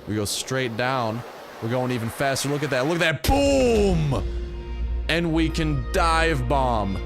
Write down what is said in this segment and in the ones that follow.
We go straight down. We're going even faster. Look at that. Look at that. Boom! And we can dive bomb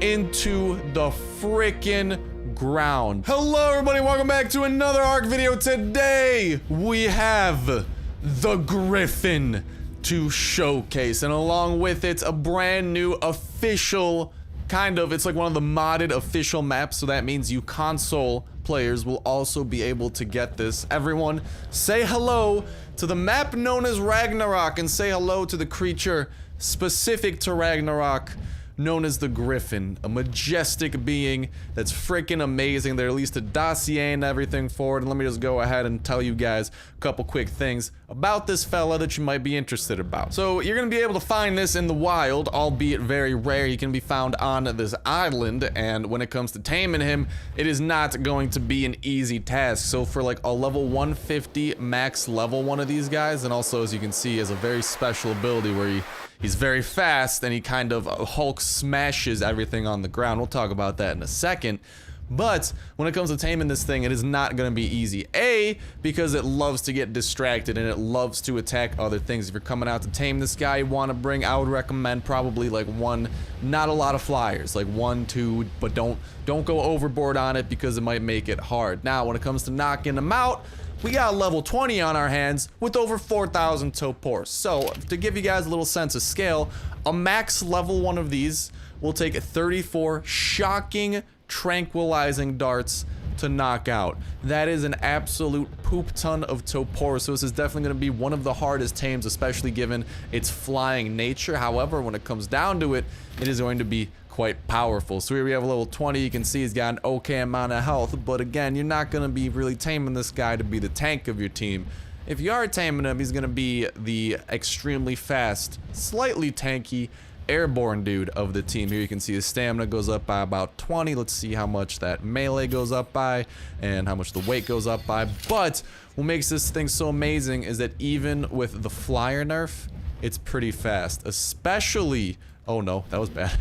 into the frickin' ground. Hello, everybody. Welcome back to another ARK video. Today, we have the Griffin to showcase. And along with it, a brand new official it's like one of the modded official maps. So that means you console players will also be able to get this. Everyone, say hello to the map known as Ragnarok and say hello to the creature specific to Ragnarok known as the Griffin, a majestic being that's freaking amazing. There released a dossier and everything for it, and let me just go ahead and tell you guys a couple quick things about this fella that you might be interested about. So you're gonna be able to find this in the wild, albeit very rare. He can be found on this island, and when it comes to taming him, it is not going to be an easy task. So for like a level 150 max level one of these guys, and also as you can see, he has a very special ability where he's very fast and he kind of Hulk smashes everything on the ground. We'll talk about that in a second. But when it comes to taming this thing, it is not going to be easy. A, because it loves to get distracted and it loves to attack other things. If you're coming out to tame this guy you want to bring, I would recommend probably like one, not a lot of flyers, like 1, 2, but don't go overboard on it because it might make it hard. Now, when it comes to knocking them out, we got a level 20 on our hands with over 4,000 topors. So, to give you guys a little sense of scale, a max level one of these will take 34 shocking, tranquilizing darts to knock out. That is an absolute poop ton of topors, so this is definitely going to be one of the hardest tames, especially given its flying nature. However, when it comes down to it, it is going to be quite powerful. So here we have a level 20. You can see he's got an okay amount of health, but again, you're not going to be really taming this guy to be the tank of your team. If you are taming him, he's going to be the extremely fast, slightly tanky, airborne dude of the team. Here you can see his stamina goes up by about 20. Let's see how much that melee goes up by and how much the weight goes up by. But what makes this thing so amazing is that even with the flyer nerf, it's pretty fast, especially, oh no, that was bad.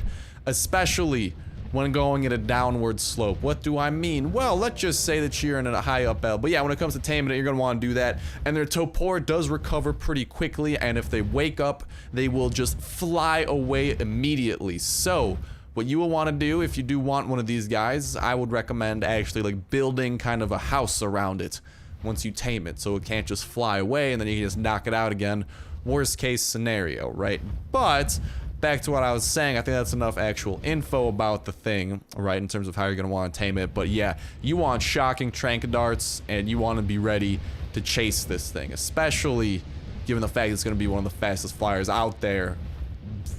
Especially when going at a downward slope. What do I mean? Well, let's just say that you're in a high up L. But yeah, when it comes to taming it, you're gonna want to do that. And their topor does recover pretty quickly, and if they wake up, they will just fly away immediately. So what you will want to do if you do want one of these guys, I would recommend actually like building kind of a house around it once you tame it, so it can't just fly away and then you can just knock it out again. Worst case scenario, right? But back to what I was saying, I think that's enough actual info about the thing, right, in terms of how you're going to want to tame it. But yeah, you want shocking trank darts, and you want to be ready to chase this thing, especially given the fact it's going to be one of the fastest flyers out there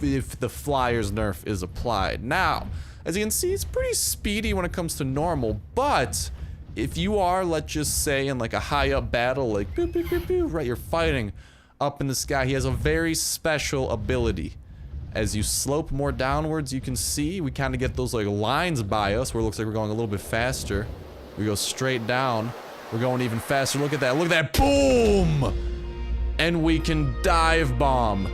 if the flyer's nerf is applied. Now, as you can see, it's pretty speedy when it comes to normal, but if you are, let's just say, in like a high up battle, like boop, boop, boop, boop, right, you're fighting up in the sky, he has a very special ability. As you slope more downwards, you can see we kind of get those like lines by us where it looks like we're going a little bit faster. We go straight down. We're going even faster. Look at that. Look at that. Boom! And we can dive bomb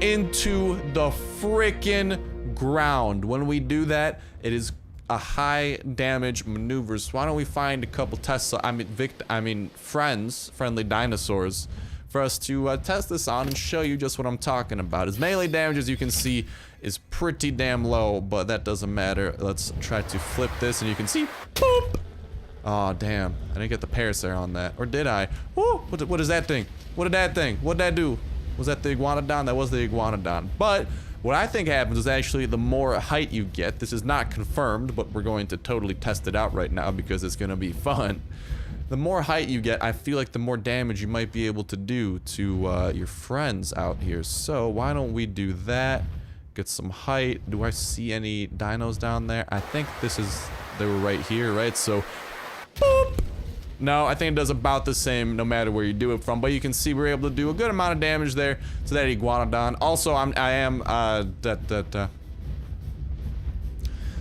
into the frickin' ground. When we do that, it is a high damage maneuver. So why don't we find a couple friendly dinosaurs for us to test this on and show you just what I'm talking about. His melee damage, as you can see, is pretty damn low, but that doesn't matter. Let's try to flip this, and you can see, boop! Oh, damn. I didn't get the parasail on that. Or did I? Woo! What is that thing? What did that thing? What did that do? Was that the iguanodon? That was the iguanodon. But what I think happens is actually the more height you get, this is not confirmed, but we're going to totally test it out right now because it's going to be fun. The more height you get, I feel like the more damage you might be able to do to your friends out here. So why don't we do that? Get some height. Do I see any dinos down there? I think they were right here, right? So, boop. No, I think it does about the same no matter where you do it from. But you can see we're able to do a good amount of damage there to that iguanodon. Also,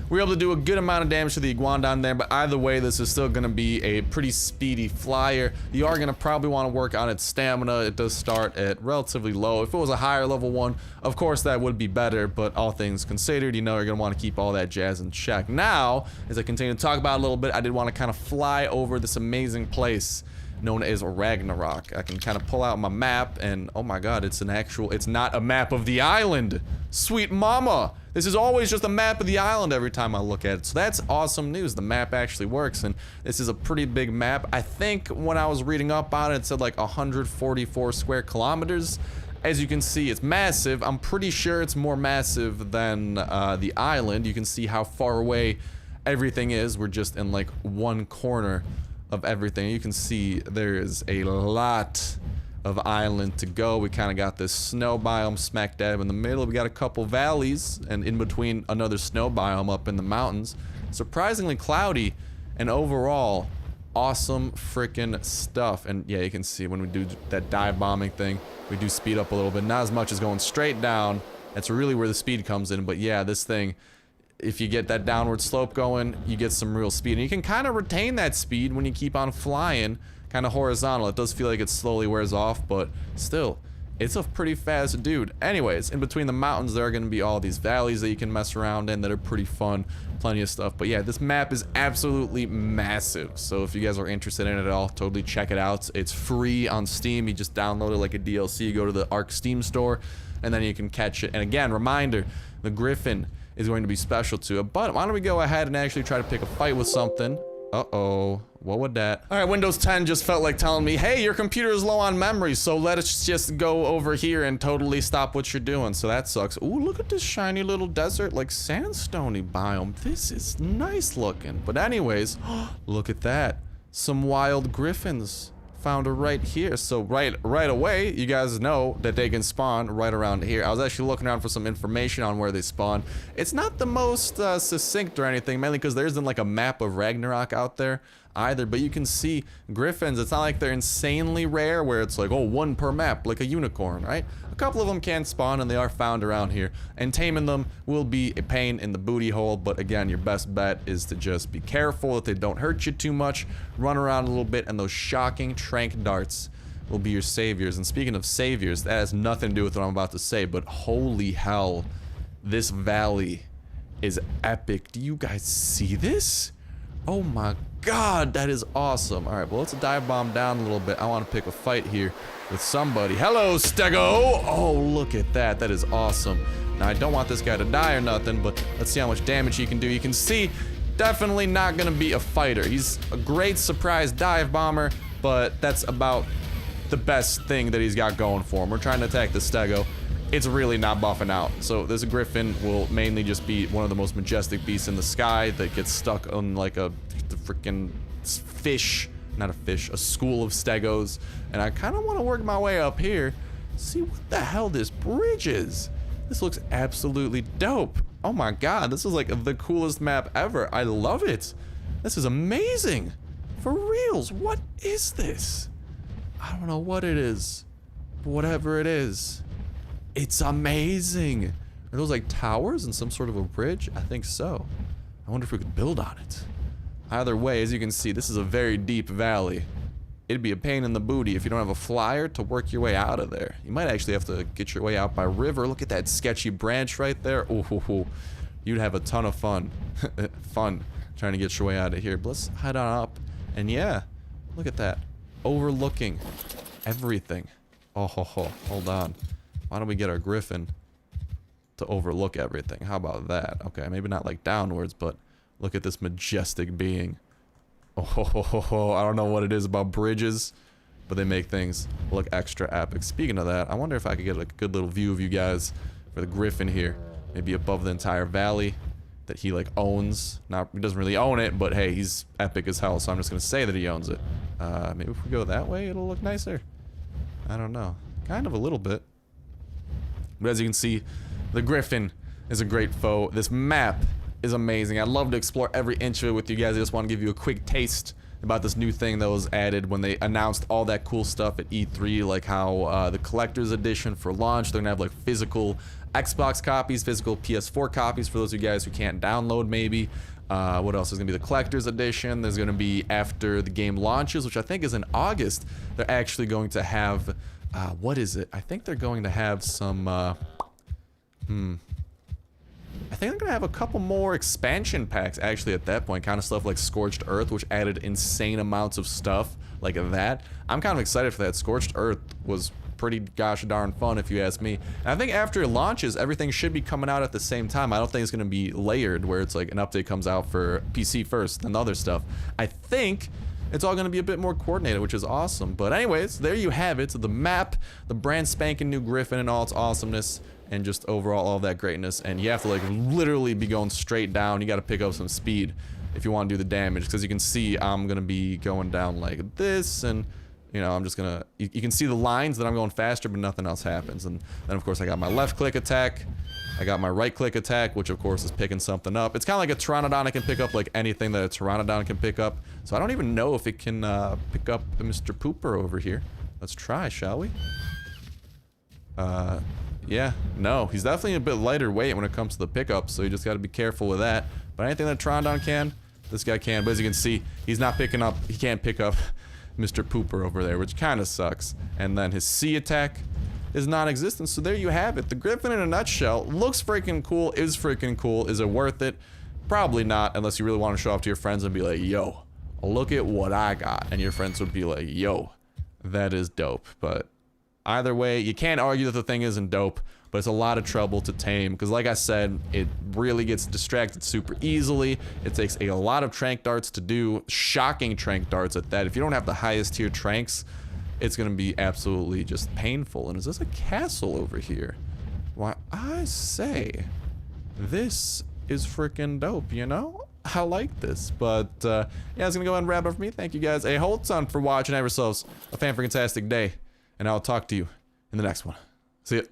we're able to do a good amount of damage to the iguanodon there, but either way, this is still going to be a pretty speedy flyer. You are going to probably want to work on its stamina. It does start at relatively low. If it was a higher level one, of course that would be better, but all things considered, you know you're going to want to keep all that jazz in check. Now, as I continue to talk about it a little bit, I did want to kind of fly over this amazing place known as Ragnarok. I can kind of pull out my map and oh my god, it's not a map of the island. Sweet mama. This is always just a map of the island every time I look at it. So that's awesome news. The map actually works, and this is a pretty big map. I think when I was reading up on it, it said like 144 square kilometers. As you can see, it's massive. I'm pretty sure it's more massive than the island. You can see how far away everything is. We're just in like one corner of everything. You can see there is a lot of island to go. We kind of got this snow biome smack dab in the middle. We got a couple valleys, and in between another snow biome up in the mountains. Surprisingly cloudy, and overall awesome freaking stuff. And yeah, you can see when we do that dive bombing thing, we do speed up a little bit. Not as much as going straight down. That's really where the speed comes in. But yeah, this thing, if you get that downward slope going, you get some real speed. And you can kind of retain that speed when you keep on flying kind of horizontal. It does feel like it slowly wears off, but still, it's a pretty fast dude. Anyways, in between the mountains, there are going to be all these valleys that you can mess around in that are pretty fun. Plenty of stuff. But yeah, this map is absolutely massive. So if you guys are interested in it at all, totally check it out. It's free on Steam. You just download it like a DLC. You go to the ARK Steam store, and then you can catch it. And again, reminder, the Griffin is going to be special to it. But why don't we go ahead and actually try to pick a fight with something. Uh-oh. What would that? All right, Windows 10 just felt like telling me, hey, your computer is low on memory, so let us just go over here and totally stop what you're doing. So that sucks. Ooh, look at this shiny little desert, like sandstone-y biome. This is nice looking. But anyways, look at that. Some wild griffins. Found her right here. So right away, you guys know that they can spawn right around here. I was actually looking around for some information on where they spawn. It's not the most succinct or anything, mainly because there isn't like a map of Ragnarok out there either, but you can see griffins. It's not like they're insanely rare where it's like, oh, one per map, like a unicorn, right? A couple of them can spawn, and they are found around here, and taming them will be a pain in the booty hole. But again, your best bet is to just be careful that they don't hurt you too much, run around a little bit, and those shocking trank darts will be your saviors. And speaking of saviors, that has nothing to do with what I'm about to say, but holy hell, this valley is epic. Do you guys see this? Oh my god, that is awesome. All right, well, let's dive bomb down a little bit. I want to pick a fight here with somebody. Hello, Stego. Oh, look at that. That is awesome. Now, I don't want this guy to die or nothing, but let's see how much damage he can do. You can see, definitely not going to be a fighter. He's a great surprise dive bomber, but that's about the best thing that he's got going for him. We're trying to attack the Stego. It's really not buffing out. So this griffin will mainly just be one of the most majestic beasts in the sky that gets stuck on like a freaking fish, not a fish, a school of stegos. And I kind of want to work my way up here, see what the hell this bridge is. This looks absolutely dope. Oh my god, this is like the coolest map ever. I love it. This is amazing. For reals, what is this? I don't know what it is, but whatever it is, it's amazing. Are those like towers and some sort of a bridge? I think so. I wonder if we could build on it. Either way, as you can see, this is a very deep valley. It'd be a pain in the booty if you don't have a flyer to work your way out of there. You might actually have to get your way out by river. Look at that sketchy branch right there. Ooh, you'd have a ton of fun. Fun trying to get your way out of here. But let's head on up. And yeah, look at that. Overlooking everything. Oh, hold on. Why don't we get our griffin to overlook everything? How about that? Okay, maybe not like downwards, but look at this majestic being. Oh, I don't know what it is about bridges, but they make things look extra epic. Speaking of that, I wonder if I could get like a good little view of you guys for the griffin here. Maybe above the entire valley that he like owns. Not, he doesn't really own it, but hey, he's epic as hell, so I'm just gonna say that he owns it. Maybe if we go that way, it'll look nicer. I don't know. Kind of a little bit. But as you can see, the griffin is a great foe. This map is amazing. I'd love to explore every inch of it with you guys. I just want to give you a quick taste about this new thing that was added when they announced all that cool stuff at E3, like how the collector's edition for launch, they're gonna have like physical Xbox copies, physical PS4 copies for those of you guys who can't download maybe. What else is gonna be? The collector's edition. There's gonna be, after the game launches, which I think is in August, they're actually going to have what is it? I think they're going to have some I I think I'm gonna have a couple more expansion packs actually at that point, kind of stuff like Scorched Earth, which added insane amounts of stuff like that. I'm kind of excited for that. Scorched Earth was pretty gosh darn fun if you ask me. And I think after it launches, everything should be coming out at the same time. I don't think it's gonna be layered where it's like an update comes out for PC first and other stuff. I think it's all gonna be a bit more coordinated, which is awesome. But anyways, there you have it. The map, the brand spanking new Griffin and all its awesomeness, and just overall all that greatness. And you have to like literally be going straight down. You gotta pick up some speed if you want to do the damage, because you can see I'm gonna be going down like this, and you know, I'm just gonna, you can see the lines that I'm going faster, but nothing else happens. And then of course I got my left click attack, I got my right click attack, which of course is picking something up. It's kind of like a Pteranodon. It can pick up like anything that a Pteranodon can pick up. So I don't even know if it can pick up Mr. Pooper over here. Let's try, shall we? Yeah, no, he's definitely a bit lighter weight when it comes to the pickup, so you just gotta be careful with that. But anything that Pteranodon can, this guy can. But as you can see, he's not picking up, he can't pick up Mr. Pooper over there, which kind of sucks. And then his C attack is non-existent, so there you have it. The Griffin in a nutshell. Looks freaking cool, is freaking cool. Is it worth it? Probably not, unless you really want to show off to your friends and be like, yo, look at what I got. And your friends would be like, yo, that is dope. But either way, you can't argue that the thing isn't dope, but it's a lot of trouble to tame, because like I said, it really gets distracted super easily. It takes a lot of trank darts to do, shocking trank darts at that. If you don't have the highest tier tranks, it's gonna be absolutely just painful. And is this a castle over here? Why, I say, this is freaking dope, you know? I like this, but yeah, it's gonna go ahead and wrap up for me. Thank you guys a whole ton for watching. Have yourselves a fan-freaking-tastic day, and I'll talk to you in the next one. See ya.